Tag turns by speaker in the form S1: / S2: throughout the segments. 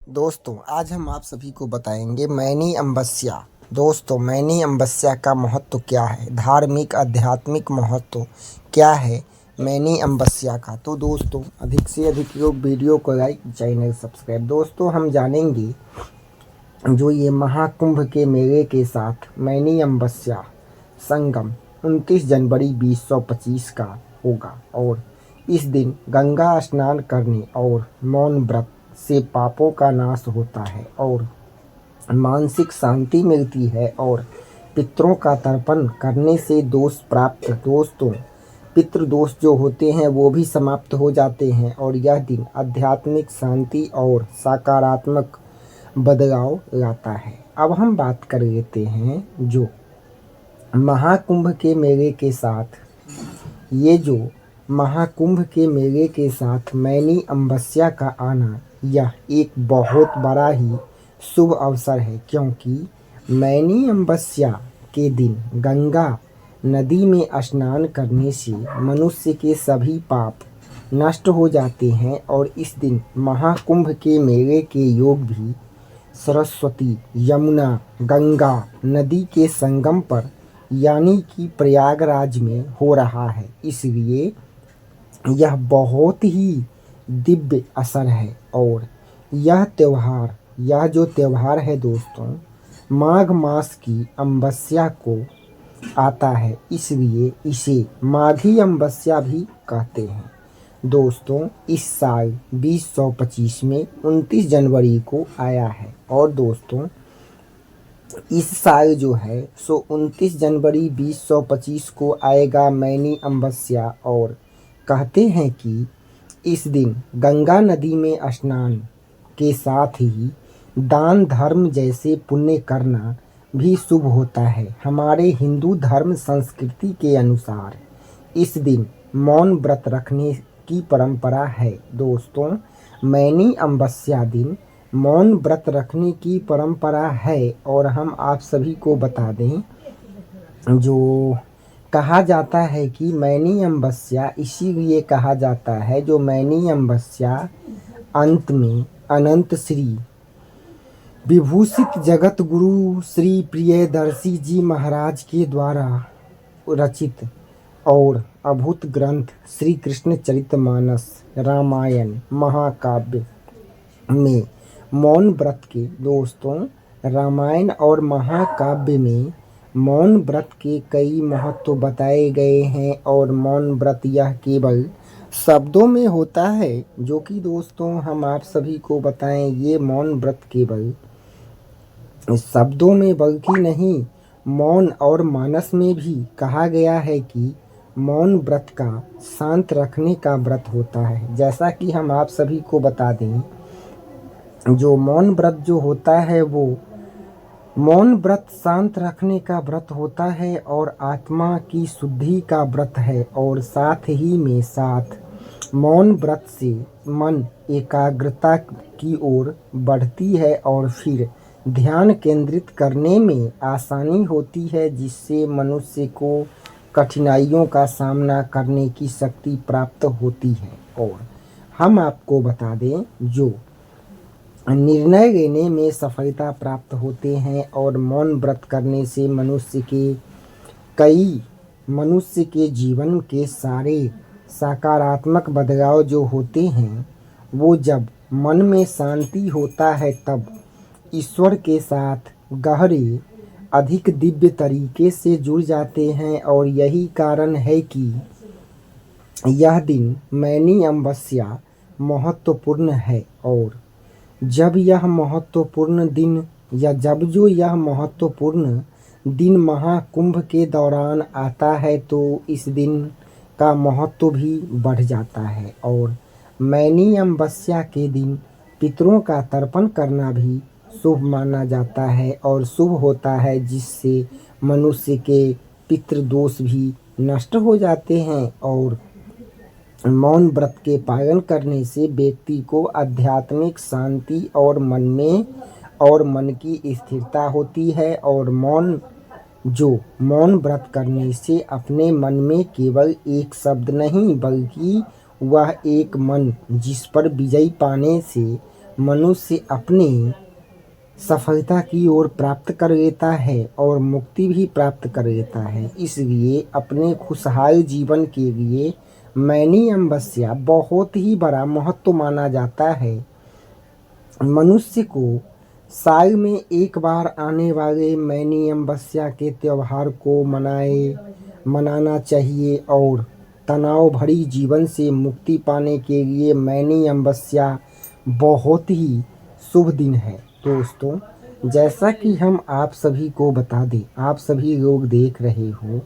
S1: दोस्तों आज हम आप सभी को बताएंगे मैनी अमावस्या। दोस्तों मैनी अमावस्या का महत्व क्या है, धार्मिक आध्यात्मिक महत्व क्या है मैनी अमावस्या का। तो दोस्तों अधिक से अधिक लोग वीडियो को लाइक, चैनल सब्सक्राइब। दोस्तों हम जानेंगे जो ये महाकुंभ के मेले के साथ मैनी अमावस्या संगम 29 जनवरी 2025 का होगा और इस दिन गंगा स्नान करने और मौन व्रत से पापों का नाश होता है और मानसिक शांति मिलती है और पितरों का तर्पण करने से दोष प्राप्त दोस्तों पितृदोष जो होते हैं वो भी समाप्त हो जाते हैं और यह दिन आध्यात्मिक शांति और सकारात्मक बदलाव लाता है। अब हम बात कर लेते हैं जो महाकुंभ के मेले के साथ महाकुंभ के मेले के साथ मैनी अमावस्या का आना यह एक बहुत बड़ा ही शुभ अवसर है, क्योंकि मैनी अमावस्या के दिन गंगा नदी में स्नान करने से मनुष्य के सभी पाप नष्ट हो जाते हैं और इस दिन महाकुंभ के मेले के योग भी सरस्वती, यमुना, गंगा नदी के संगम पर यानी कि प्रयागराज में हो रहा है। इसलिए यह बहुत ही दिव्य असर है और यह जो त्यौहार है दोस्तों माघ मास की अमावस्या को आता है, इसलिए इसे माघी अमावस्या भी कहते हैं। दोस्तों इस साल 2025 में 29 जनवरी को आया है और दोस्तों इस साल जो है 29 जनवरी 2025 को आएगा मैनी अमावस्या और कहते हैं कि इस दिन गंगा नदी में स्नान के साथ ही दान धर्म जैसे पुण्य करना भी शुभ होता है। हमारे हिंदू धर्म संस्कृति के अनुसार इस दिन मौन व्रत रखने की परंपरा है। दोस्तों मैनी अमावस्या दिन मौन व्रत रखने की परंपरा है और हम आप सभी को बता दें जो कहा जाता है कि मैनी अमावस्या इसीलिए कहा जाता है जो मैनी अमावस्या अंत में अनंत श्री विभूषित जगत गुरु श्री प्रियदर्शी जी महाराज के द्वारा रचित और अद्भुत ग्रंथ श्री कृष्ण चरितमानस रामायण महाकाव्य में मौन व्रत के दोस्तों रामायण और महाकाव्य में मौन व्रत के कई महत्व बताए गए हैं और मौन व्रत यह केवल शब्दों में होता है, जो कि दोस्तों हम आप सभी को बताएं ये मौन व्रत केवल शब्दों में बल्कि नहीं मौन और मानस में भी कहा गया है कि मौन व्रत का शांत रखने का व्रत होता है। जैसा कि हम आप सभी को बता दें जो मौन व्रत जो होता है वो मौन व्रत शांत रखने का व्रत होता है और आत्मा की शुद्धि का व्रत है और साथ ही में साथ मौन व्रत से मन एकाग्रता की ओर बढ़ती है और फिर ध्यान केंद्रित करने में आसानी होती है, जिससे मनुष्य को कठिनाइयों का सामना करने की शक्ति प्राप्त होती है। और हम आपको बता दें जो निर्णय लेने में सफलता प्राप्त होते हैं और मौन व्रत करने से मनुष्य के जीवन के सारे सकारात्मक बदलाव जो होते हैं वो जब मन में शांति होता है तब ईश्वर के साथ गहरे अधिक दिव्य तरीके से जुड़ जाते हैं और यही कारण है कि यह दिन मैनी अमावस्या महत्वपूर्ण है। और जब यह महत्वपूर्ण दिन महाकुंभ के दौरान आता है तो इस दिन का महत्व भी बढ़ जाता है और मैनी अमावस्या के दिन पितरों का तर्पण करना भी शुभ माना जाता है और शुभ होता है, जिससे मनुष्य के पितृदोष भी नष्ट हो जाते हैं और मौन व्रत के पालन करने से व्यक्ति को आध्यात्मिक शांति और मन की स्थिरता होती है और मौन व्रत करने से अपने मन में केवल एक शब्द नहीं बल्कि वह एक मन जिस पर विजय पाने से मनुष्य अपनी सफलता की ओर प्राप्त कर लेता है और मुक्ति भी प्राप्त कर लेता है। इसलिए अपने खुशहाल जीवन के लिए मैनी अमावस्या बहुत ही बड़ा महत्व माना जाता है। मनुष्य को साल में एक बार आने वाले मैनी अमावस्या के त्यौहार को मनाना चाहिए और तनाव भरी जीवन से मुक्ति पाने के लिए मैनी अमावस्या बहुत ही शुभ दिन है। दोस्तों, जैसा कि हम आप सभी को बता दें, आप सभी लोग देख रहे हो,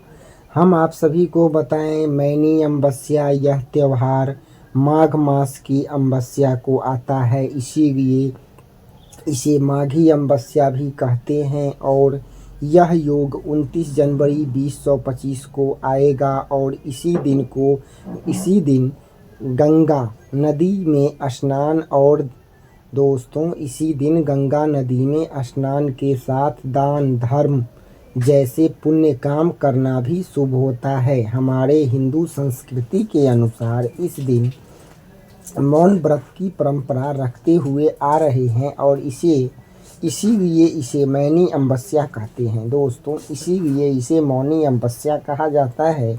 S1: हम आप सभी को बताएं मैनी अमावस्या यह त्यौहार माघ मास की अमावस्या को आता है, इसीलिए इसे माघी अमावस्या भी कहते हैं। और यह योग 29 जनवरी 2025 को आएगा और इसी दिन गंगा नदी में स्नान और दोस्तों इसी दिन गंगा नदी में स्नान के साथ दान धर्म जैसे पुण्य काम करना भी शुभ होता है। हमारे हिंदू संस्कृति के अनुसार इस दिन मौन व्रत की परंपरा रखते हुए आ रहे हैं और इसीलिए इसे मैनी अमावस्या कहते हैं। दोस्तों, इसीलिए इसे मौनी अमावस्या कहा जाता है।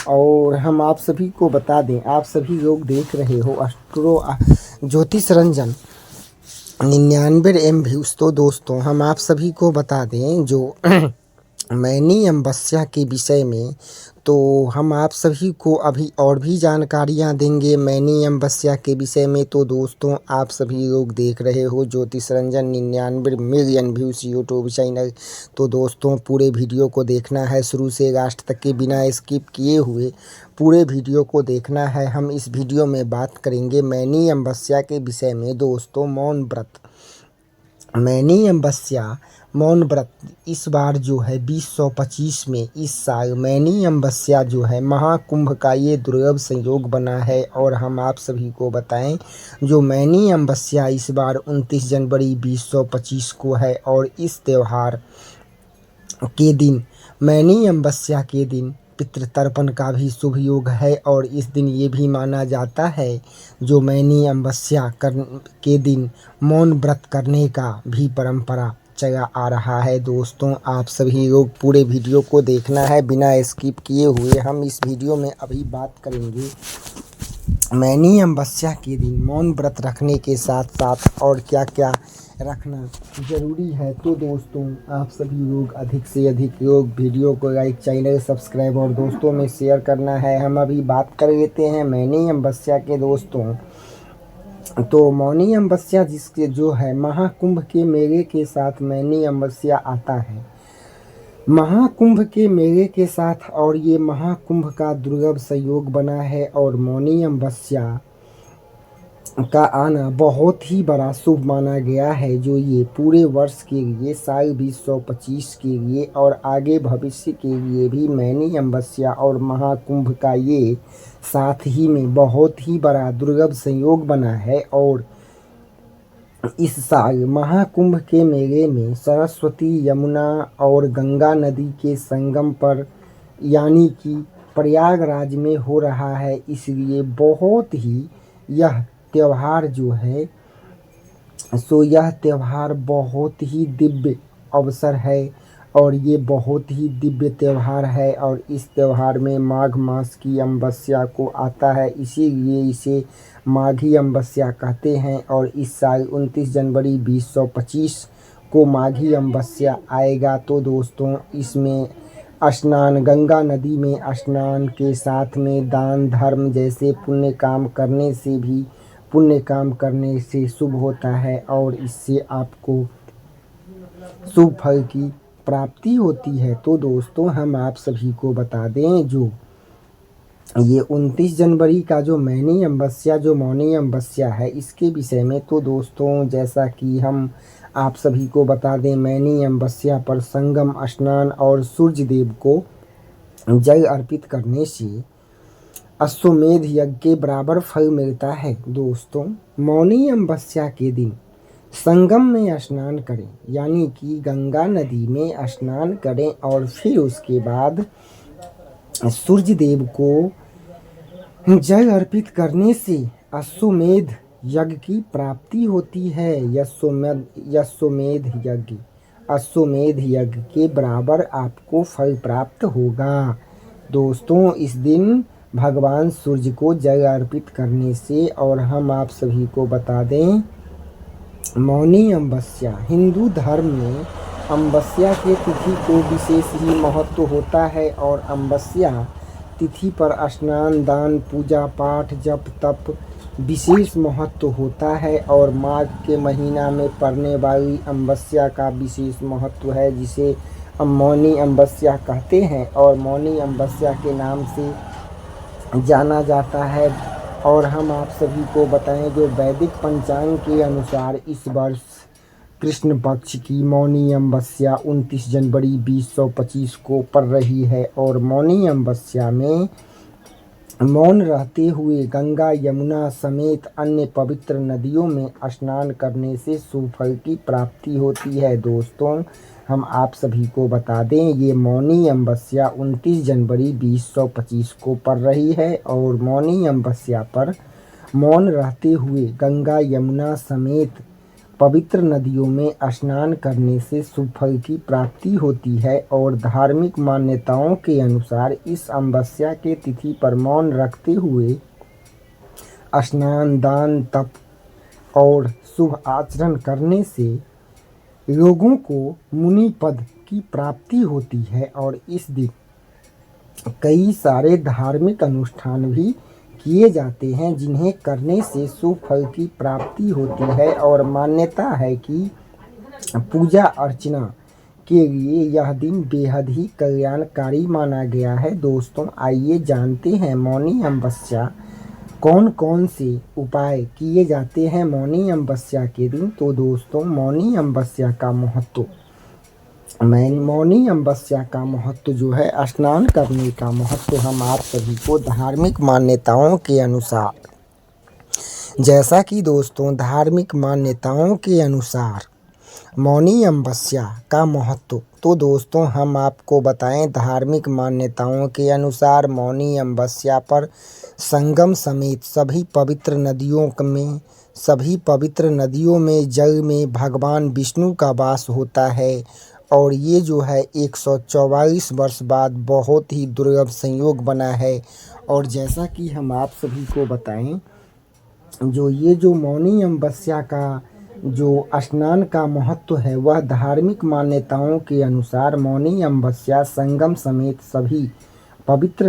S1: और हम आप सभी को बता दें, आप सभी लोग देख रहे हो एस्ट्रो ज्योतिष रंजन 99 व्यूज़। तो दोस्तों, हम आप सभी को बता दें जो मैनी अमावस्या के विषय में, तो हम आप सभी को अभी और भी जानकारियां देंगे मैनी अमावस्या के विषय में। तो दोस्तों, आप सभी लोग देख रहे हो ज्योतिष Ranjan 99 million views YouTube channel. तो दोस्तों, पूरे वीडियो को देखना है शुरू से लास्ट तक के बिना स्किप किए हुए पूरे वीडियो को देखना है। हम इस वीडियो में बात करेंगे मैनी अमावस्या के विषय में। दोस्तों, मौन व्रत, मैनी अमावस्या मौन व्रत इस बार जो है 2025 में इस साल मैनी अमावस्या जो है महाकुंभ का ये दुर्लभ संयोग बना है। और हम आप सभी को बताएं जो मैनी अमावस्या इस बार 29 जनवरी 2025 को है और इस त्यौहार के दिन मैनी अमावस्या के दिन पितृतर्पण का भी शुभ योग है। और इस दिन ये भी माना जाता है जो मैनी अमावस्या के दिन मौन व्रत करने का भी परंपरा चला आ रहा है। दोस्तों, आप सभी लोग पूरे वीडियो को देखना है बिना स्किप किए हुए। हम इस वीडियो में अभी बात करेंगे मैनी अमावस्या के दिन मौन व्रत रखने के साथ साथ और क्या क्या रखना ज़रूरी है। तो दोस्तों, आप सभी लोग अधिक से अधिक लोग वीडियो को लाइक, चैनल सब्सक्राइब और दोस्तों में शेयर करना है। हम अभी बात कर लेते हैं मैनी अमावस्या के। दोस्तों, तो मौनी अमावस्या जिसके जो है महाकुंभ के मेले के साथ मैनी अमावस्या आता है, महाकुंभ के मेले के साथ, और ये महाकुंभ का दुर्लभ संयोग बना है और मौनी अमावस्या का आना बहुत ही बड़ा शुभ माना गया है। जो ये पूरे वर्ष के लिए साल 2025 के लिए और आगे भविष्य के लिए भी मैनी अमावस्या और महाकुंभ का ये साथ ही में बहुत ही बड़ा दुर्लभ संयोग बना है। और इस साल महाकुंभ के मेले में सरस्वती, यमुना और गंगा नदी के संगम पर यानी कि प्रयागराज में हो रहा है। इसलिए बहुत ही यह त्यौहार जो है यह त्यौहार बहुत ही दिव्य अवसर है और ये बहुत ही दिव्य त्यौहार है। और इस त्यौहार में माघ मास की अमावस्या को आता है, इसीलिए इसे माघी अमावस्या कहते हैं। और इस साल 29 जनवरी 2025 को माघी अमावस्या आएगा। तो दोस्तों, इसमें स्नान, गंगा नदी में स्नान के साथ में दान धर्म जैसे पुण्य काम करने से शुभ होता है और इससे आपको शुभ फल की प्राप्ति होती है। तो दोस्तों, हम आप सभी को बता दें जो ये 29 जनवरी का जो मैनी अमावस्या जो मौनी अमावस्या है इसके विषय में। तो दोस्तों, जैसा कि हम आप सभी को बता दें, मैनी अमावस्या पर संगम स्नान और सूर्य देव को जल अर्पित करने से अश्वमेध यज्ञ के बराबर फल मिलता है। दोस्तों, मौनी अमावस्या के दिन संगम में स्नान करें, यानी कि गंगा नदी में स्नान करें और फिर उसके बाद सूर्य देव को जल अर्पित करने से अश्वमेध यज्ञ की प्राप्ति होती है। यश्वमेध यज्ञ, अश्वमेध यज्ञ के बराबर आपको फल प्राप्त होगा। दोस्तों, इस दिन भगवान सूर्य को जल अर्पित करने से, और हम आप सभी को बता दें, मौनी अमावस्या, हिंदू धर्म में अमावस्या के तिथि को विशेष ही महत्व होता है और अमावस्या तिथि पर स्नान, दान, पूजा पाठ, जप तप विशेष महत्व होता है। और माघ के महीना में पड़ने वाली अमावस्या का विशेष महत्व है, जिसे मौनी अमावस्या कहते हैं और मौनी अमावस्या के नाम से जाना जाता है। और हम आप सभी को बताएं, जो वैदिक पंचांग के अनुसार इस वर्ष कृष्ण पक्ष की मौनी अमावस्या 29 जनवरी 2025 को पड़ रही है। और मौनी अमावस्या में मौन रहते हुए गंगा, यमुना समेत अन्य पवित्र नदियों में स्नान करने से शुभ फल की प्राप्ति होती है। दोस्तों, हम आप सभी को बता दें, ये मौनी अमावस्या 29 जनवरी 2025 को पड़ रही है और मौनी अमावस्या पर मौन रहते हुए गंगा, यमुना समेत पवित्र नदियों में स्नान करने से शुभ फल की प्राप्ति होती है। और धार्मिक मान्यताओं के अनुसार इस अमावस्या के तिथि पर मौन रखते हुए स्नान, दान, तप और शुभ आचरण करने से लोगों को मुनि पद की प्राप्ति होती है। और इस दिन कई सारे धार्मिक अनुष्ठान भी किए जाते हैं, जिन्हें करने से शुभ फल की प्राप्ति होती है। और मान्यता है कि पूजा अर्चना के लिए यह दिन बेहद ही कल्याणकारी माना गया है। दोस्तों, आइए जानते हैं मौनी अमावस्या कौन कौन से उपाय किए जाते हैं मौनी अमावस्या के दिन। तो दोस्तों, मौनी अमावस्या का महत्व, मौनी अमावस्या का महत्व जो है, स्नान करने का महत्व हम आप सभी को धार्मिक मान्यताओं के अनुसार, जैसा कि दोस्तों धार्मिक मान्यताओं के अनुसार मौनी अमावस्या का महत्व, तो दोस्तों हम आपको बताएं, धार्मिक मान्यताओं के अनुसार मौनी अमावस्या पर संगम समेत सभी पवित्र नदियों में जल में भगवान विष्णु का वास होता है। और ये जो है 144 वर्ष बाद बहुत ही दुर्लभ संयोग बना है। और जैसा कि हम आप सभी को बताएं, जो मौनी अमावस्या का जो स्नान का महत्व है, वह धार्मिक मान्यताओं के अनुसार मौनी अमावस्या संगम समेत सभी पवित्र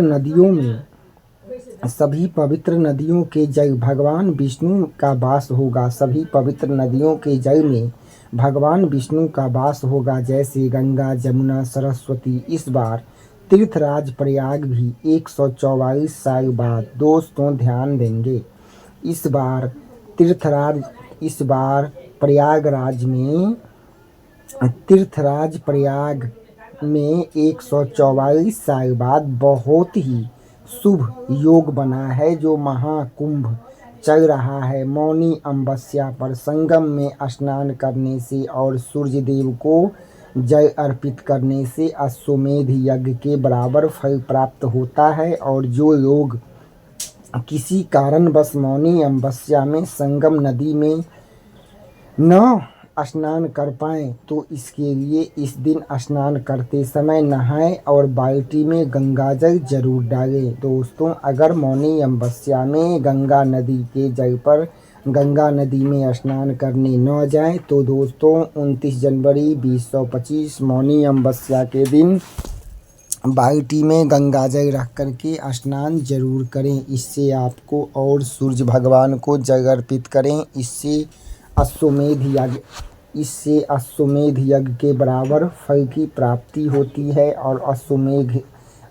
S1: नदियों के जल भगवान विष्णु का वास होगा। सभी पवित्र नदियों के जल में भगवान विष्णु का वास होगा, जैसे गंगा, जमुना, सरस्वती। इस बार तीर्थराज प्रयाग भी 144 साल बाद, दोस्तों ध्यान देंगे, इस बार तीर्थराज प्रयाग में 144 साल बाद बहुत ही शुभ योग बना है, जो महाकुंभ चल रहा है। मौनी अमावस्या पर संगम में स्नान करने से और सूर्य देव को जल अर्पित करने से अश्वमेध यज्ञ के बराबर फल प्राप्त होता है। और जो लोग किसी कारणवश मौनी अमावस्या में संगम नदी में न स्नान कर पाएँ, तो इसके लिए इस दिन स्नान करते समय नहाएं और बाल्टी में गंगाजल जरूर डालें। दोस्तों, अगर मौनी अमावस्या में गंगा नदी में स्नान करने न जाएं, तो दोस्तों 29 जनवरी 2025 मौनी अमावस्या के दिन बाल्टी में गंगाजल रख करके स्नान जरूर करें। इससे आपको, और सूर्य भगवान को जल अर्पित करें। इससे अश्वमेध यज्ञ के बराबर फल की प्राप्ति होती है और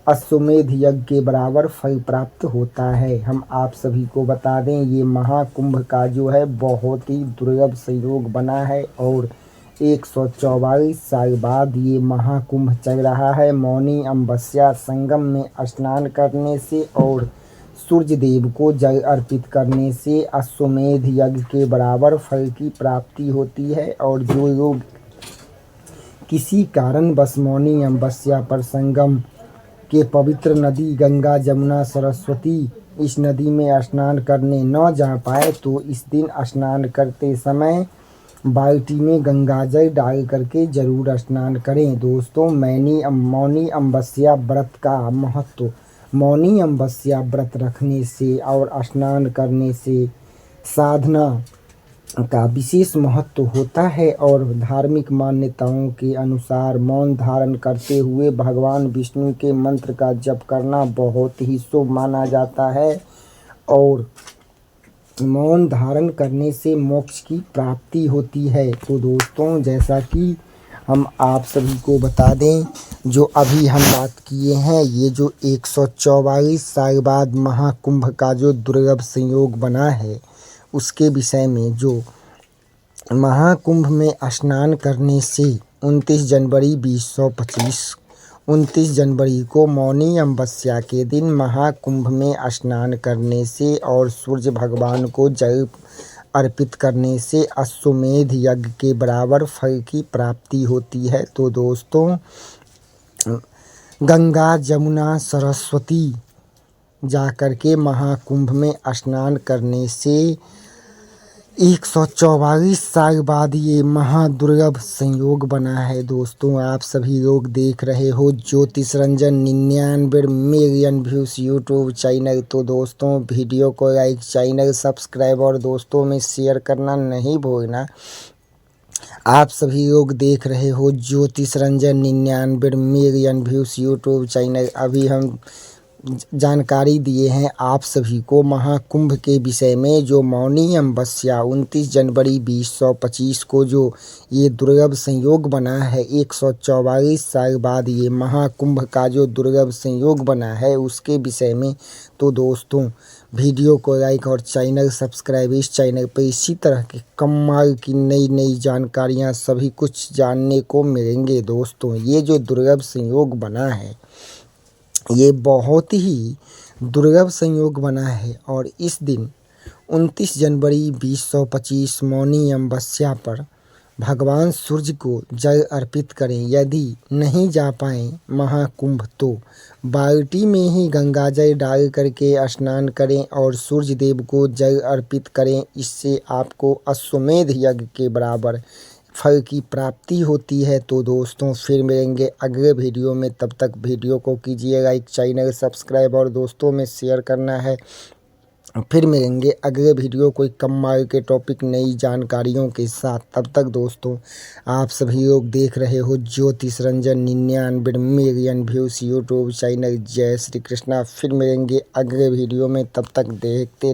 S1: अश्वमेध यज्ञ के बराबर फल प्राप्त होता है। हम आप सभी को बता दें, ये महाकुंभ का जो है बहुत ही दुर्लभ संयोग बना है और 144 साल बाद ये महाकुंभ चल रहा है। मौनी अमावस्या संगम में स्नान करने से और सूर्य देव को जल अर्पित करने से अश्वमेध यज्ञ के बराबर फल की प्राप्ति होती है। और जो लोग किसी कारणवश मौनी अमावस्या पर संगम के पवित्र नदी गंगा, जमुना, सरस्वती इस नदी में स्नान करने न जा पाए तो इस दिन स्नान करते समय बाल्टी में गंगा जल डाल करके जरूर स्नान करें। दोस्तों, मौनी अमावस्या व्रत का महत्व। मौनी अमावस्या व्रत रखने से और स्नान करने से साधना का विशेष महत्व होता है और धार्मिक मान्यताओं के अनुसार मौन धारण करते हुए भगवान विष्णु के मंत्र का जप करना बहुत ही शुभ माना जाता है और मौन धारण करने से मोक्ष की प्राप्ति होती है। तो दोस्तों, जैसा कि हम आप सभी को बता दें, जो अभी हम बात किए हैं, ये जो 144 साल बाद महाकुंभ का जो दुर्लभ संयोग बना है उसके विषय में, जो महाकुंभ में स्नान करने से 29 जनवरी को मौनी अमावस्या के दिन महाकुंभ में स्नान करने से और सूर्य भगवान को जल अर्पित करने से अश्वमेध यज्ञ के बराबर फल की प्राप्ति होती है। तो दोस्तों, गंगा, जमुना, सरस्वती जाकर के महाकुंभ में स्नान करने से 144 साल बाद ये महादुर्लभ संयोग बना है। दोस्तों, आप सभी लोग देख रहे हो ज्योतिष Ranjan 99 million views YouTube channel. तो दोस्तों, वीडियो को लाइक, चैनल सब्सक्राइब और दोस्तों में शेयर करना नहीं भूलना। आप सभी लोग देख रहे हो ज्योतिष Ranjan 99 million views YouTube channel. अभी हम जानकारी दिए हैं आप सभी को महाकुंभ के विषय में, जो मौनी अमावस्या 29 जनवरी 2025 को जो ये दुर्लभ संयोग बना है, 144 साल बाद ये महाकुंभ का जो दुर्लभ संयोग बना है उसके विषय में। तो दोस्तों, वीडियो को लाइक और चैनल सब्सक्राइब। इस चैनल पर इसी तरह के कमाल की नई जानकारियाँ सभी कुछ जानने को मिलेंगे। दोस्तों, ये जो दुर्लभ संयोग बना है, ये बहुत ही दुर्लभ संयोग बना है और इस दिन 29 जनवरी 2025 मौनी अमावस्या पर भगवान सूर्य को जल अर्पित करें। यदि नहीं जा पाएँ महाकुंभ तो बाल्टी में ही गंगा जल डाल करके स्नान करें और सूर्य देव को जल अर्पित करें। इससे आपको अश्वमेध यज्ञ के बराबर फल की प्राप्ति होती है। तो दोस्तों, फिर मिलेंगे अगले वीडियो में। तब तक वीडियो को कीजिए लाइक, चैनल सब्सक्राइब और दोस्तों में शेयर करना है। फिर मिलेंगे अगले वीडियो कोई कमाल के टॉपिक, नई जानकारियों के साथ। तब तक दोस्तों, आप सभी लोग देख रहे हो ज्योतिष Ranjan 99 million views YouTube channel. जय श्री कृष्णा। फिर मिलेंगे अगले वीडियो में, तब तक देखते